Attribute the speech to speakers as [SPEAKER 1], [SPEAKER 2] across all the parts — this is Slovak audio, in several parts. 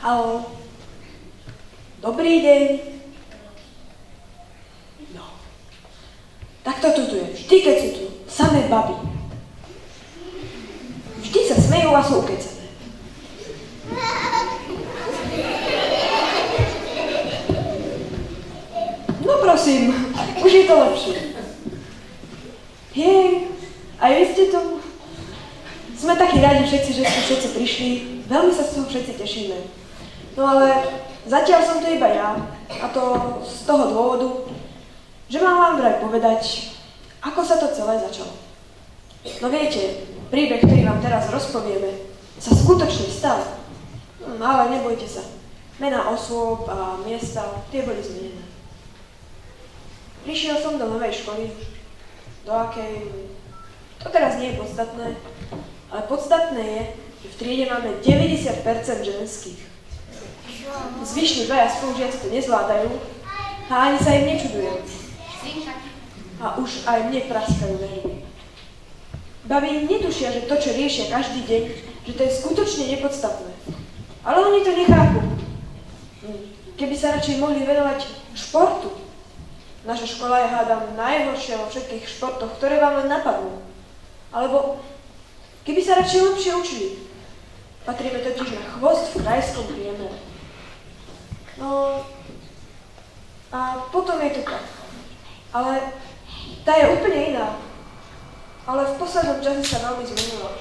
[SPEAKER 1] Haló. Dobrý deň. No. Tak toto tu je. Vždy, keď sú tu samé baby. Vždy sa smejú a sú ukecané. No prosím, už je to lepšie. Jej, aj vy ste tu. Sme takí radi všetci, že ste všetci prišli. Veľmi sa z toho všetci tešíme. No ale zatiaľ som to iba ja. A to z toho dôvodu, že mám vám vraj povedať, ako sa to celé začalo. No viete, príbeh, ktorý vám teraz rozpovieme, sa skutočne stal. Ale nebojte sa. Mená osôb a miesta, tie boli zmenené. Prišiel som do novej školy. Do akej? To teraz nie je podstatné. Ale podstatné je, že v triede máme 90% ženských. Zvyšní dvaja spolužiaci to nezvládajú a ani sa im nečudujem. A už aj mne praskajú nervy. Babi netušia, že to, čo riešia každý deň, že to je skutočne nepodstatné. Ale oni to nechápu. Keby sa radšej mohli venovať športu. Naša škola je, hádam, najhoršia vo všetkých športoch, ktoré vám len napadnú. Alebo keby sa radšej lepšie učili. Patríme totiž na chvost v krajskom priemere. No a potom je to tak. Ale tá je úplne iná. Ale v poslednom čase sa veľmi zmenila.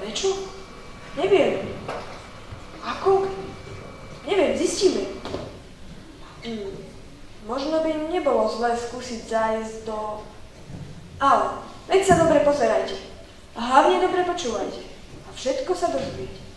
[SPEAKER 1] Prečo? Neviem. Ako? Neviem, zistíme. Možno by nebolo zlé skúsiť zájsť do... Ale, veď sa dobre pozerajte. A hlavne dobre počúvajte. A všetko sa dozviete.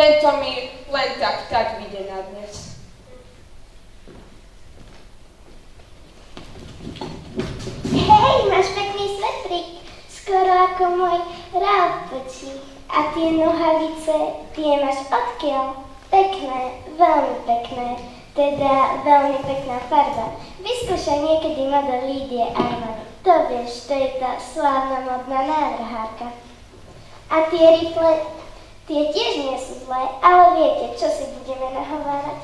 [SPEAKER 2] Tento mi len tak vyjde na dnes.
[SPEAKER 3] Hej, máš pekný svetrik, skoro ako môj Ralfočík. A tie nohavice, tie máš odkiaľ? Pekné, veľmi pekné, teda veľmi pekná farba. Vyskúšaj niekedy model Lídie Armani. To vieš, to je tá slávna modná návrhárka. A tie rifle, tie tiež nie sú zlé, ale viete, čo si budeme nahovárať?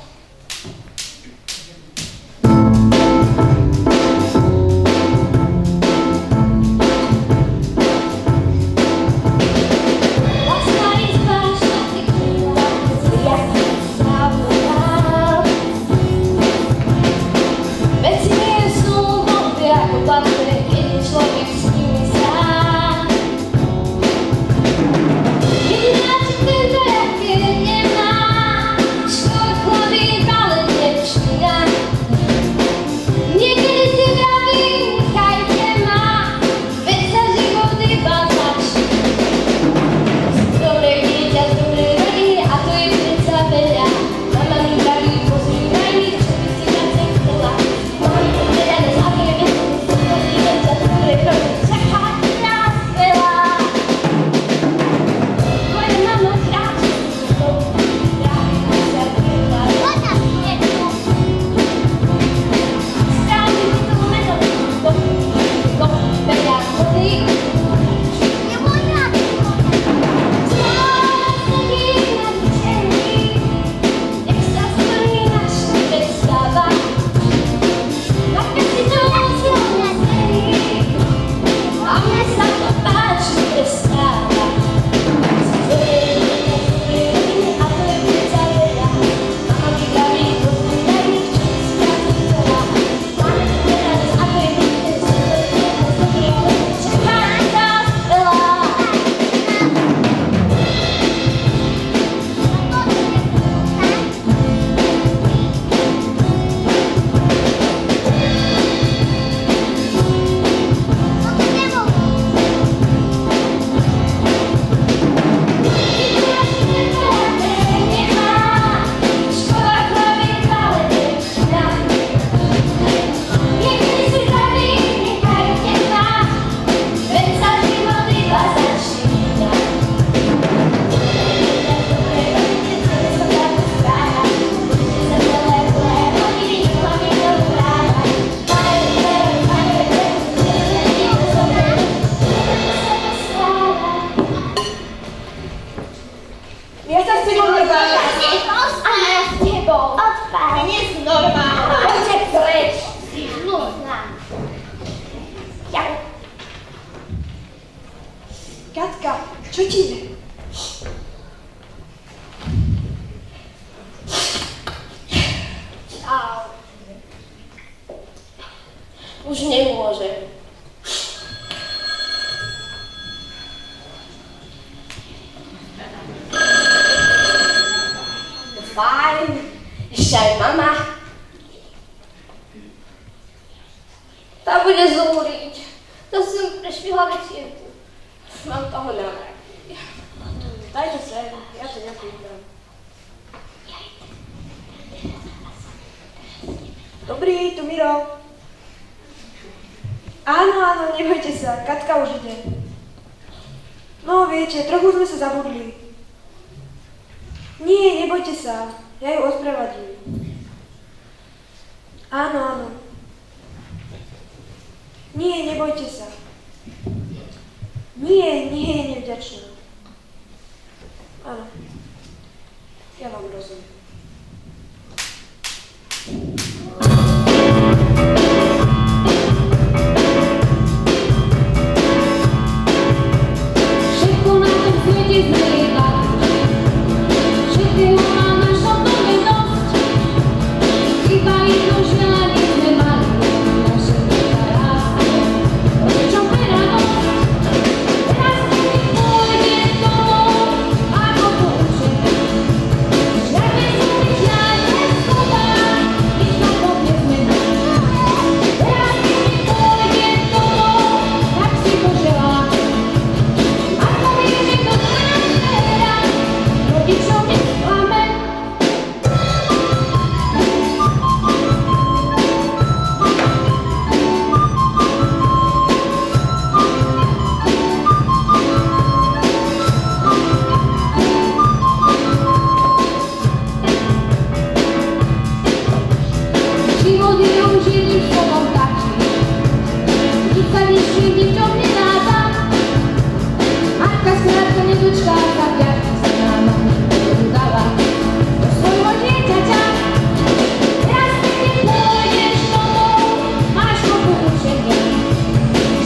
[SPEAKER 1] Škrtíme.
[SPEAKER 4] Au. Už nemôžem. Fajn, ešte aj mama. Tá bude zúriť. To som prešvihla večierku. Mám toho namarky.
[SPEAKER 1] Dajte sem, ja to nejako ubrám. Dobrý, tu Miro. Áno, nebojte sa, Katka už ide. No viete, trochu sme sa zabudli. Nie, nebojte sa, ja ju ospravedlím. Áno. Nie, nebojte sa. Nie je nevďačná. Áno, ja vám rozumiem.
[SPEAKER 5] Všetko na tom svete zlieva, všetkého má našom dome dosť. Iba jedno želanie sme mali, naše dieťa rastie, rodičom pre radosť. Teraz keď pôjde domov, ako poučený, žiadne slzy, žiadne slova, nič na tom nezmení. Teraz keď pôjde domov, tak si to želáme. Ako vie, že to transfera, rodičom nesklame. Život je už jedným slovom taký, nič sa ničím ničom nedáva. Matka skrátka nedočká sa vďaky sa nám dáva do svojho dieťaťa. Teraz keď pôjdeš domov, máš to poučenie.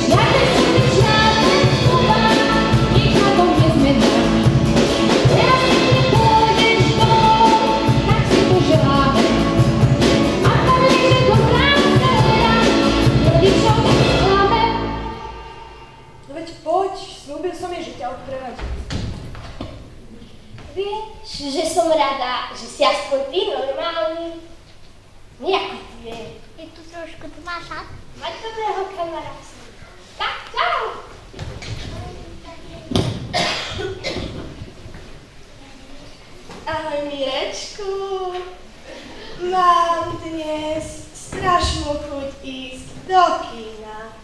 [SPEAKER 5] Žiadne slzy, žiadne slova, nič na tom nezmení. Teraz keď pôjdeš domov, tak si to želáme. Ako vie, že to transfera, rodičom nesklame.
[SPEAKER 1] No veď poď, slúbil som jej, že ťa odprevadím.
[SPEAKER 3] Vieš, že som rada, že si aspoň ty normálny. Nejako ty je. Je tu trošku tmáša. Mať dobrého kamaráta. Tak, čau.
[SPEAKER 2] Ahoj, Mirečku. Mám dnes strašnú chuť ísť do kina.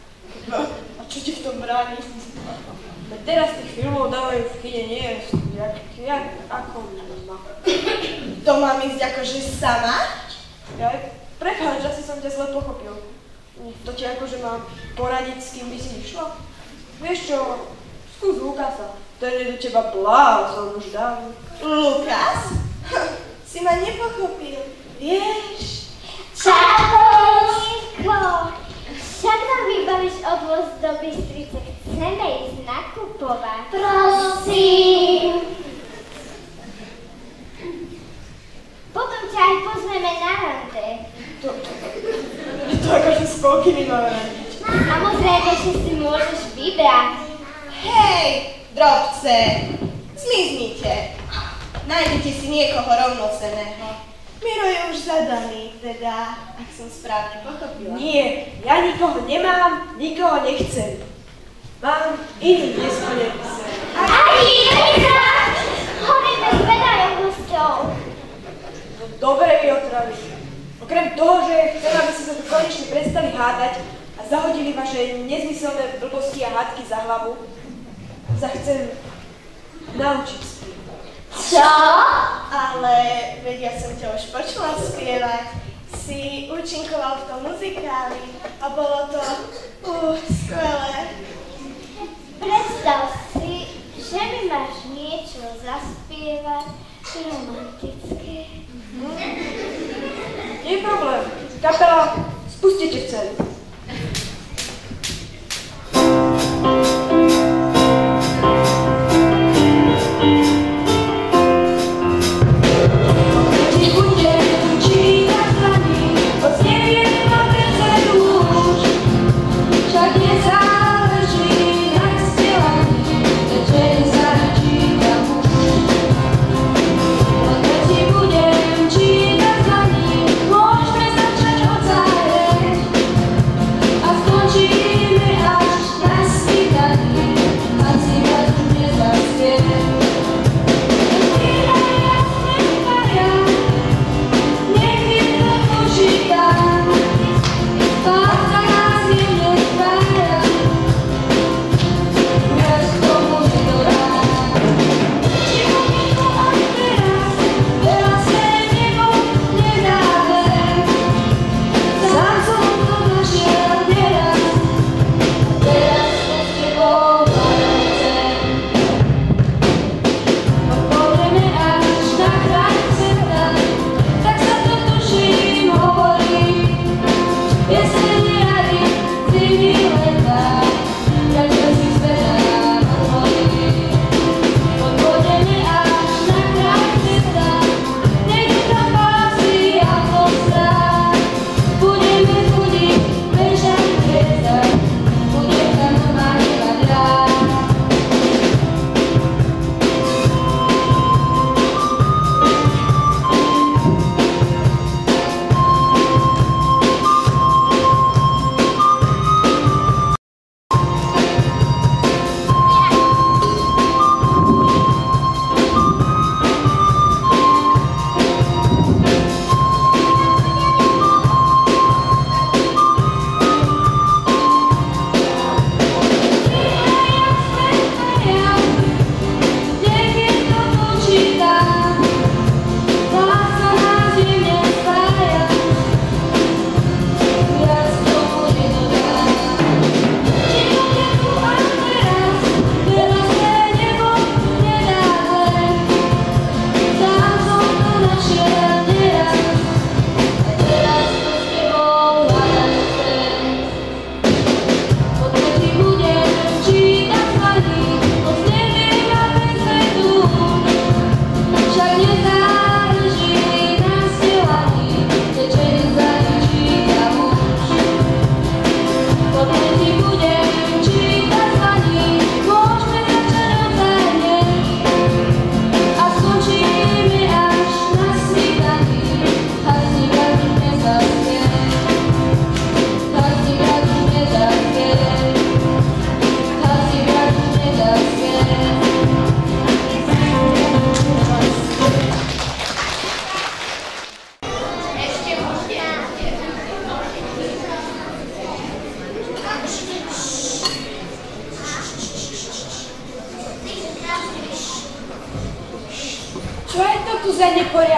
[SPEAKER 1] A čo ti v tom bráni? Veď teraz tých filmov dávajú v kine nie, jak ako doma.
[SPEAKER 2] To mám ísť akože sama?
[SPEAKER 1] Prepáč, asi som ťa zle pochopil. To ti akože mám poradiť, s kým by si išla? Vieš čo, skús Lukasa. Ten je do teba blázon už dávno.
[SPEAKER 2] Lukas? Si ma nepochopil, vieš?
[SPEAKER 3] Čakolíko! Však nám vybavíš odvoz do Bystrice. Chceme ísť nakupovať. Prosím! Potom ťa aj pozveme na rande.
[SPEAKER 1] To akože s koľkými máme radiť.
[SPEAKER 3] Samozrejme, že si môžeš vybrať.
[SPEAKER 2] Hej, drobce, zmiznite. Nájdete si niekoho rovnocenného. Miro je už zadaný, teda, ak som správne pochopila.
[SPEAKER 1] Nie, ja nikoho nemám, nikoho nechcem. Mám iný nesplnený sen.
[SPEAKER 3] Ani jedna! Chodíme s vedajou hosťou.
[SPEAKER 1] No dobre mi otraví. Okrem toho, že chcem, aby ste sa tu konečne prestali hádať a zahodili vaše nezmyselné blbosti a hádky za hlavu, sa chcem naučiť spievať.
[SPEAKER 3] Čo?
[SPEAKER 2] Ale veď ja som ťa už počula spievať. Si účinkoval v tom muzikáli a bolo to skvelé.
[SPEAKER 3] Predstav si, že mi máš niečo zaspievať romantické.
[SPEAKER 1] Nie je problém. Kapela, spustite scénu.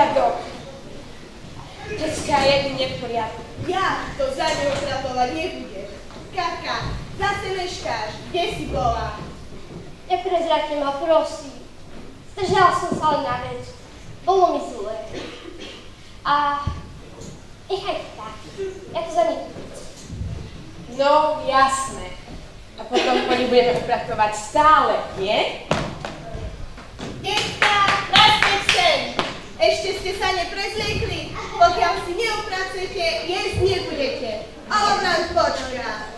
[SPEAKER 1] poriadok. Decka, jedine v poriadku.
[SPEAKER 2] Ja to za neho tratovať nebudem. Katka, zase meškáš. Kde si bola?
[SPEAKER 4] Neprezrate ma, prosím. Zdržala som sa len na vec. Bolo mi zle. A nechajte tak. Ja to zaniknem.
[SPEAKER 1] No, jasné. A potom po nich budeme upratovať stále, nie?
[SPEAKER 2] Decka, naspäť sem. Ešte ste sa neprezliekli. Pokiaľ si neupracujete, jesť nebudete. Olbrand počká.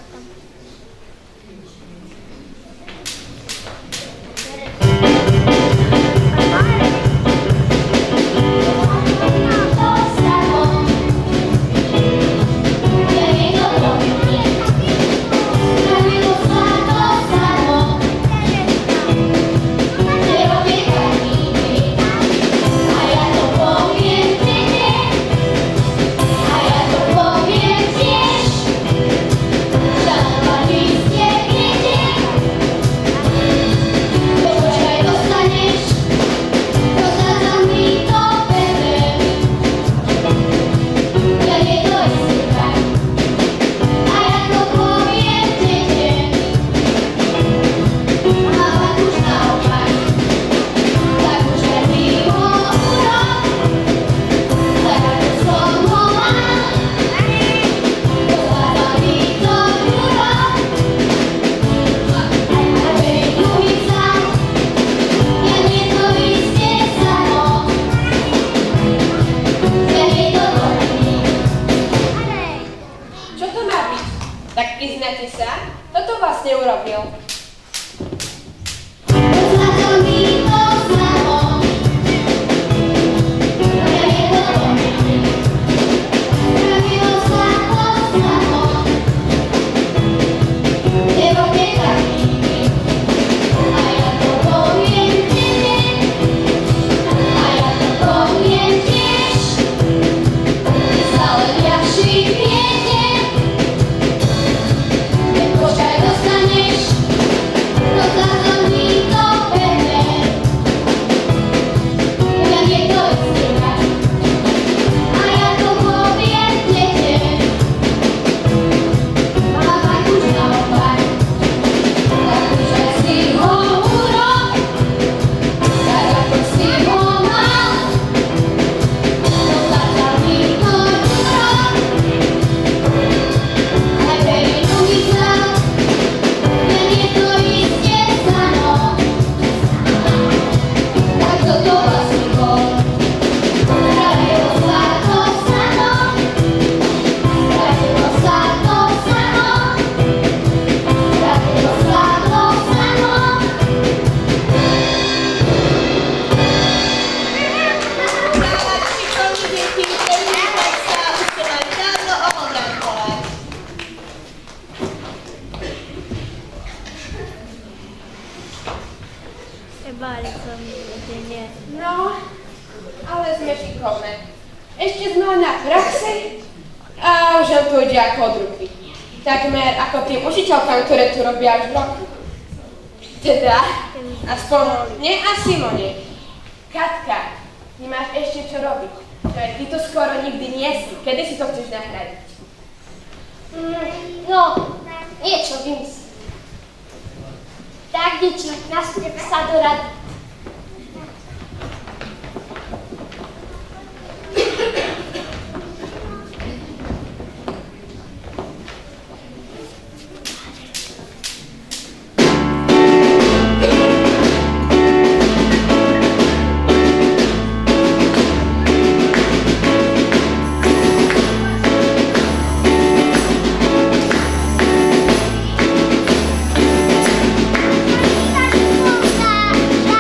[SPEAKER 1] No, ale sme šikovné. Ešte sme len na praxi a už nám to ide ako od ruky. Takmer ako tým učiteľkám, ktoré tu robia až v roku. Teda, aspoň mne a Simone. Katka, nemáš ešte čo robiť. Ty tu skoro nikdy nie si. Kedy si to chceš nahradiť?
[SPEAKER 4] No, niečo vymyslím. Tak, deti, nastúpte sa do rady.
[SPEAKER 3] Tá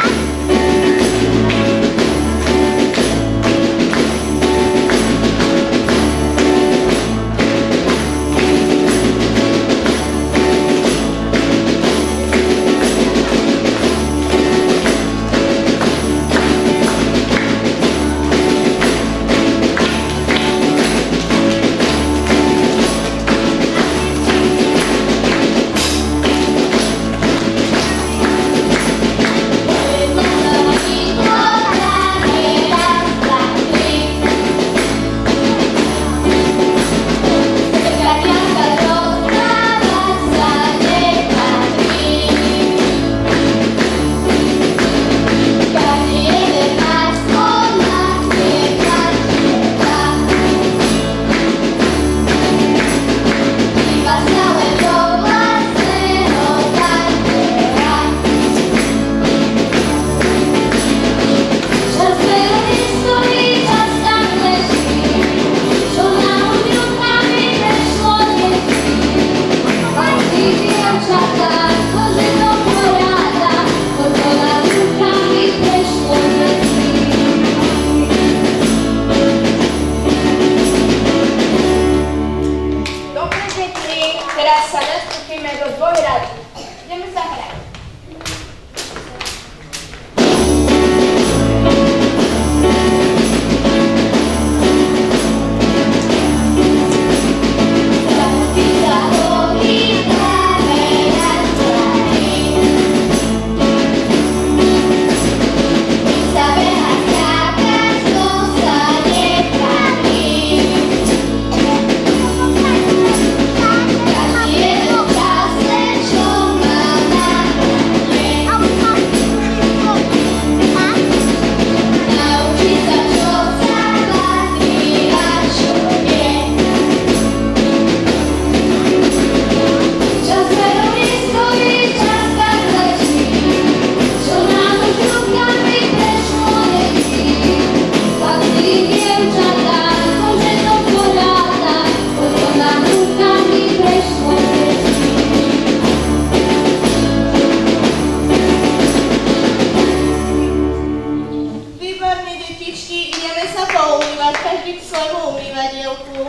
[SPEAKER 2] umývať, každý k svojmu umývadielku.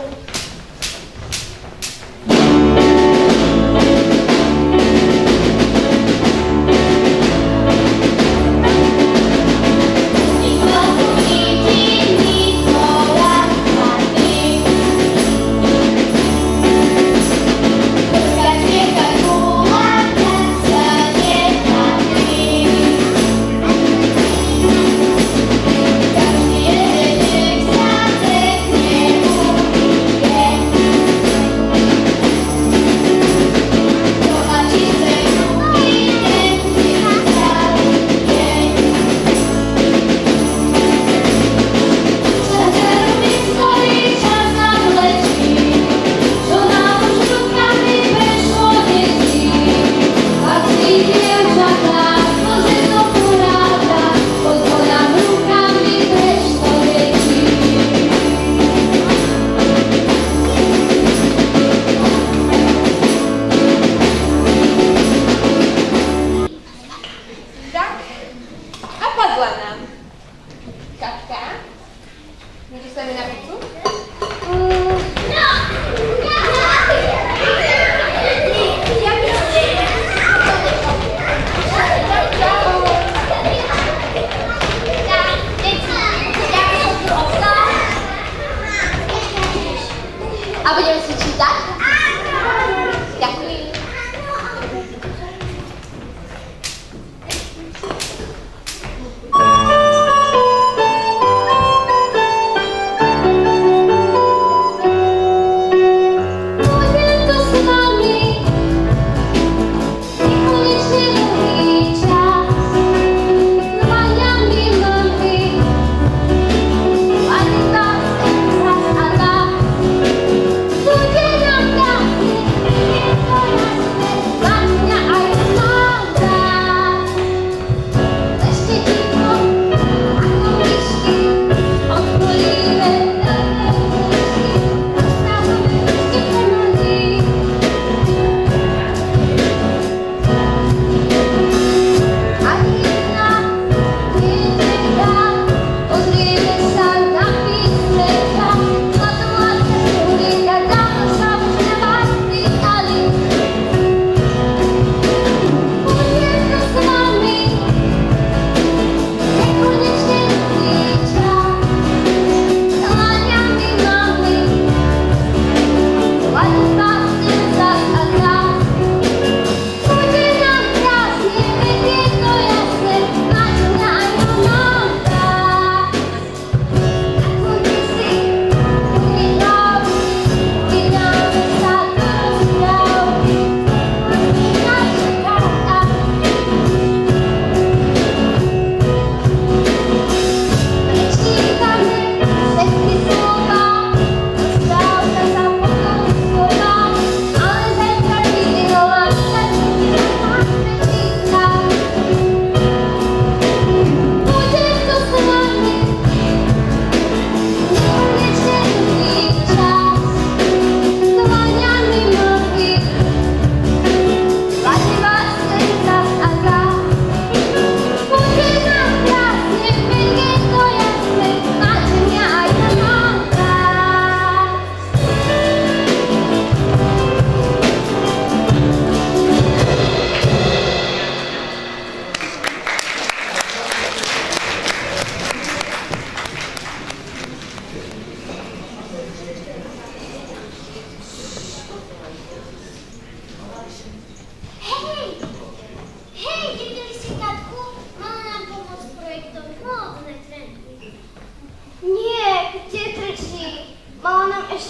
[SPEAKER 4] A budeme si čítať? Ďakujem.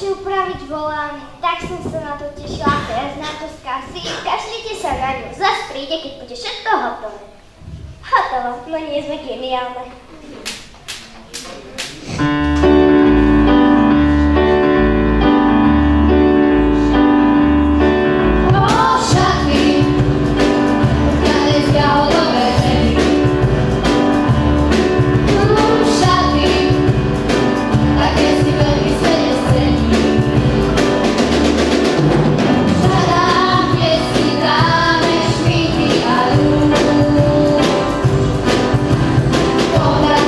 [SPEAKER 3] ešte upraviť volány. Tak som sa na to tešila, teraz na to skazí. Kašlite sa na ňu, zas príde, keď bude všetko hotové. Hotovo, no nie sme geniálne.
[SPEAKER 5] Toda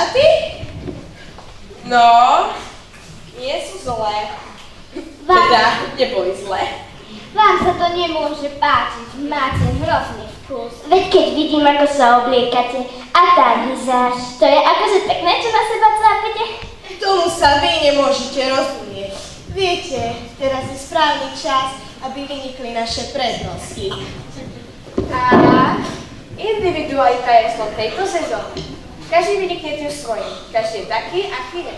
[SPEAKER 2] šaty?
[SPEAKER 1] No, nie sú zlé. Teda, neboli zlé.
[SPEAKER 3] Vám sa to nemôže páčiť, máte hrozný vkus. Veď keď vidím, ako sa obliekate a tá vizáž, to je akože pekné, čo na seba tlápete.
[SPEAKER 2] Tomu sa vy nemôžete rozumieť. Viete, teraz je správny čas, aby vynikli naše prednosti.
[SPEAKER 4] A individualita je slov tejto sezóny. Každý vynikne tým svojím. Každý je taký, aký je.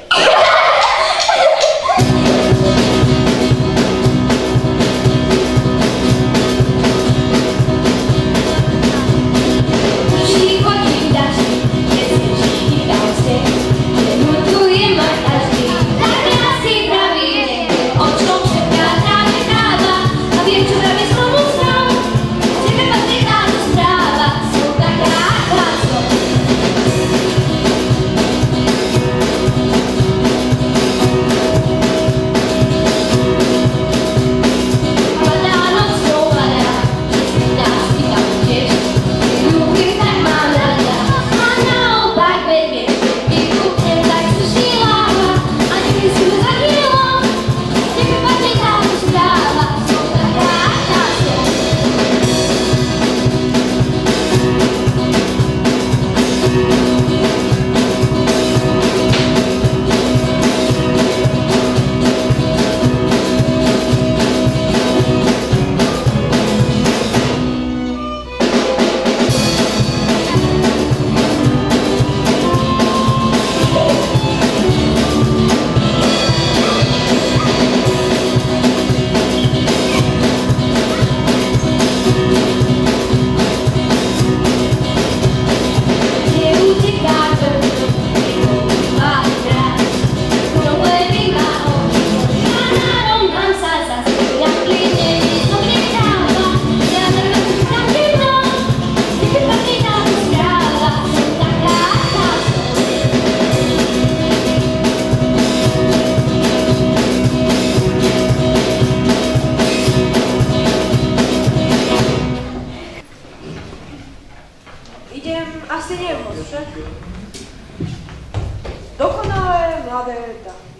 [SPEAKER 1] Dokonalé mladé dámy.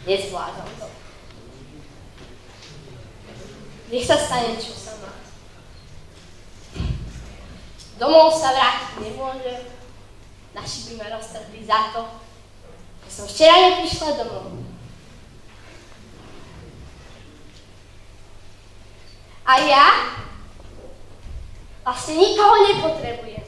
[SPEAKER 4] Nezvládam to. Nech sa stane, čo sa má. Domov sa vrátiť nemôžem. Naši by ma roztrhli za to, že som včera neprišla domov. A ja vlastne nikoho nepotrebujem.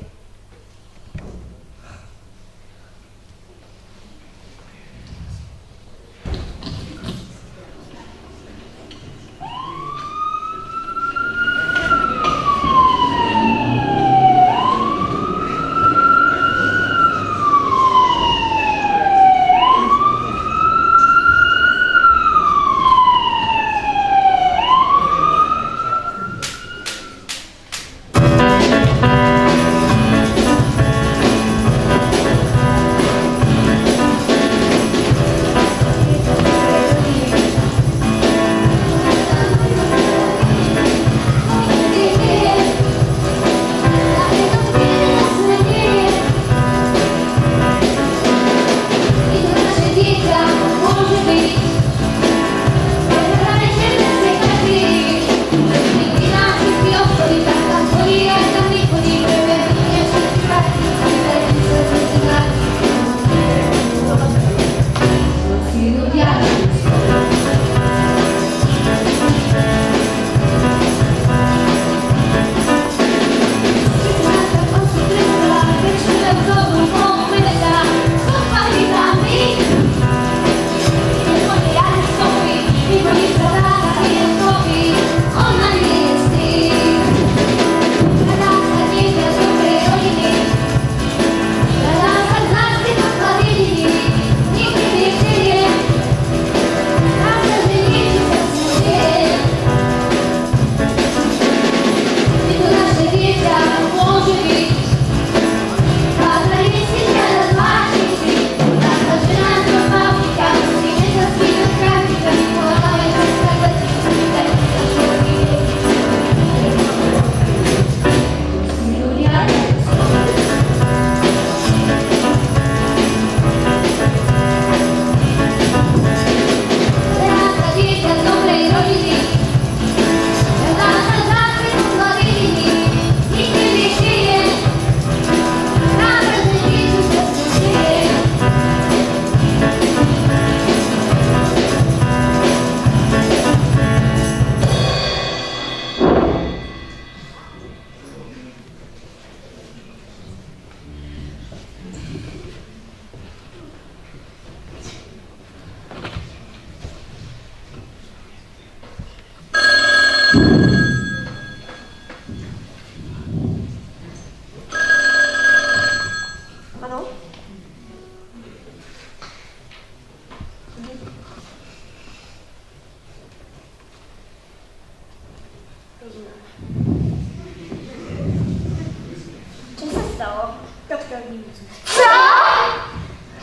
[SPEAKER 2] Čo sa stalo?
[SPEAKER 1] Katka v nemocnici.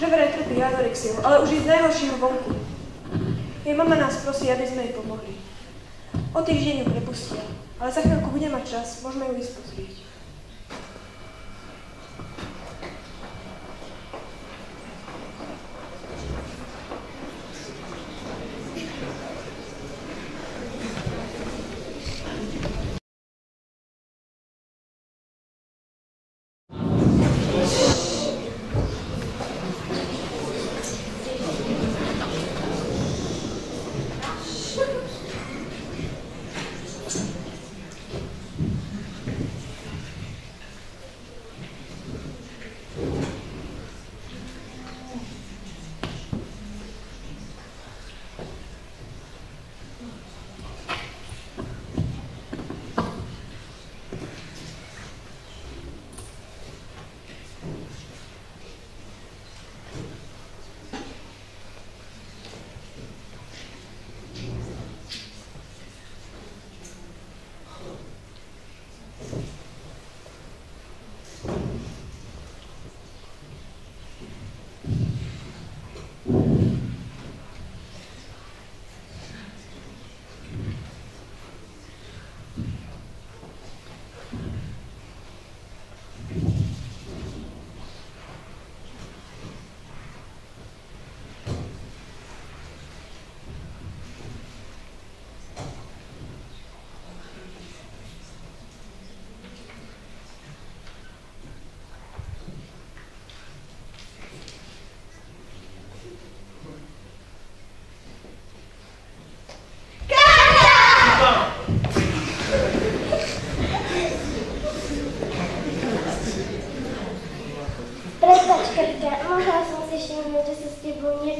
[SPEAKER 1] Že vraj trpí anorexiou, ale už je z najhoršieho vonku. Jej mama nás prosí, aby sme jej pomohli. O týždeň ju prepustia, ale za chvíľku bude mať čas, môžeme ju ísť pozrieť.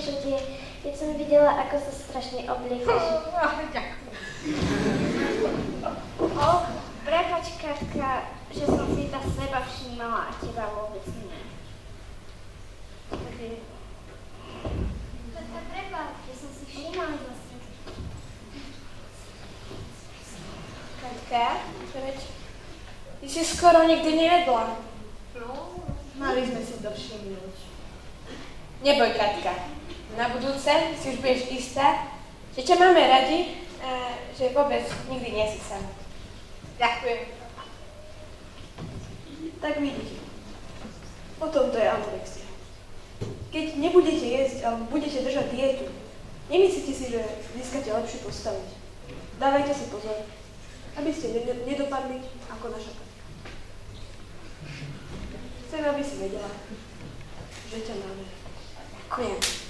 [SPEAKER 3] čo deje, keď som videla, ako sa strašne obliekaš.
[SPEAKER 4] Prepáč, Katka, že som si tá seba všímala a teba vôbec nie. Katka, prepáč, že som si všímala zase.
[SPEAKER 1] Katka, preč? Ty si skoro nikdy nejedla.
[SPEAKER 2] No, mali sme si to všimnúť.
[SPEAKER 1] Neboj, Katka. Na budúce si už budeš istá, že ťa máme radi a že vôbec nikdy nie si sama.
[SPEAKER 2] Ďakujem.
[SPEAKER 1] Tak vidíte. O tom to je anorexia. Keď nebudete jesť alebo budete držať dietu, nemyslíte si, že získate lepšiu postaviť. Dávajte si pozor, aby ste nedopadli ako naša Katka. Chcem, aby si vedela, že ťa máme. Ďakujem.